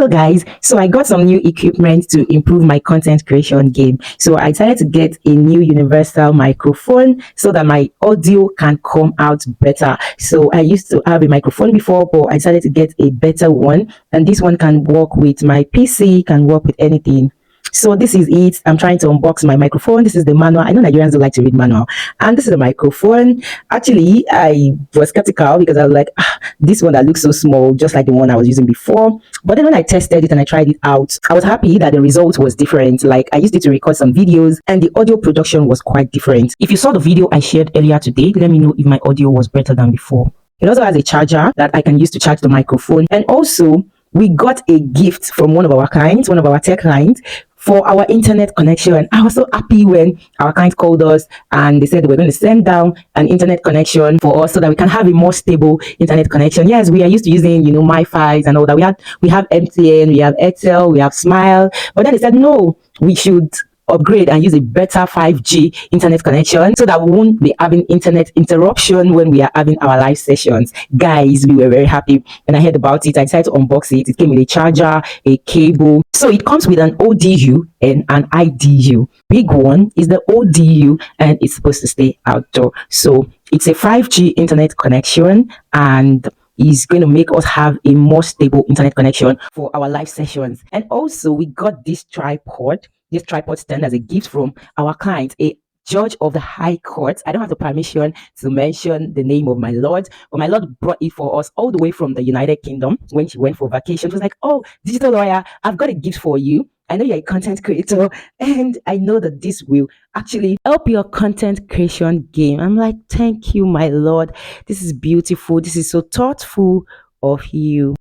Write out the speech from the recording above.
Hello guys, so I got some new equipment to improve my content creation game. So I decided to get a new universal microphone so that my audio can come out better. So I used to have a microphone before, but I decided to get a better one, and this one can work with my PC, can work with anything. So this is it. I'm trying to unbox my microphone. This is the manual. I know Nigerians don't like to read manual. And this is the microphone. Actually, I was skeptical because I was like, this one that looks so small, just like the one I was using before. But then when I tested it and I tried it out, I was happy that the result was different. Like, I used it to record some videos and the audio production was quite different. If you saw the video I shared earlier today, let me know if my audio was better than before. It also has a charger that I can use to charge the microphone. And also, we got a gift from one of our clients, one of our tech clients, for our internet connection. And I was so happy when our client called us and they said they were going to send down an internet connection for us so that we can have a more stable internet connection. Yes, we are used to using, MiFi and all that. We have MTN, we have Airtel, we have Smile. But then they said, no, we should upgrade and use a better 5G internet connection so that we won't be having internet interruption when we are having our live sessions. Guys, we were very happy when I heard about it. I decided to unbox it. It came with a charger, a cable. So it comes with an ODU and an IDU. Big one is the ODU and it's supposed to stay outdoor. So it's a 5G internet connection and is going to make us have a more stable internet connection for our live sessions. And also we got this tripod stand as a gift from our client, a judge of the High Court. I don't have the permission to mention the name of my lord, but my lord brought it for us all the way from the United Kingdom when she went for vacation. She was like, oh, digital lawyer, I've got a gift for you. I know you're a content creator and I know that this will actually help your content creation game. I'm like, thank you, my lord. This is beautiful. This is so thoughtful of you.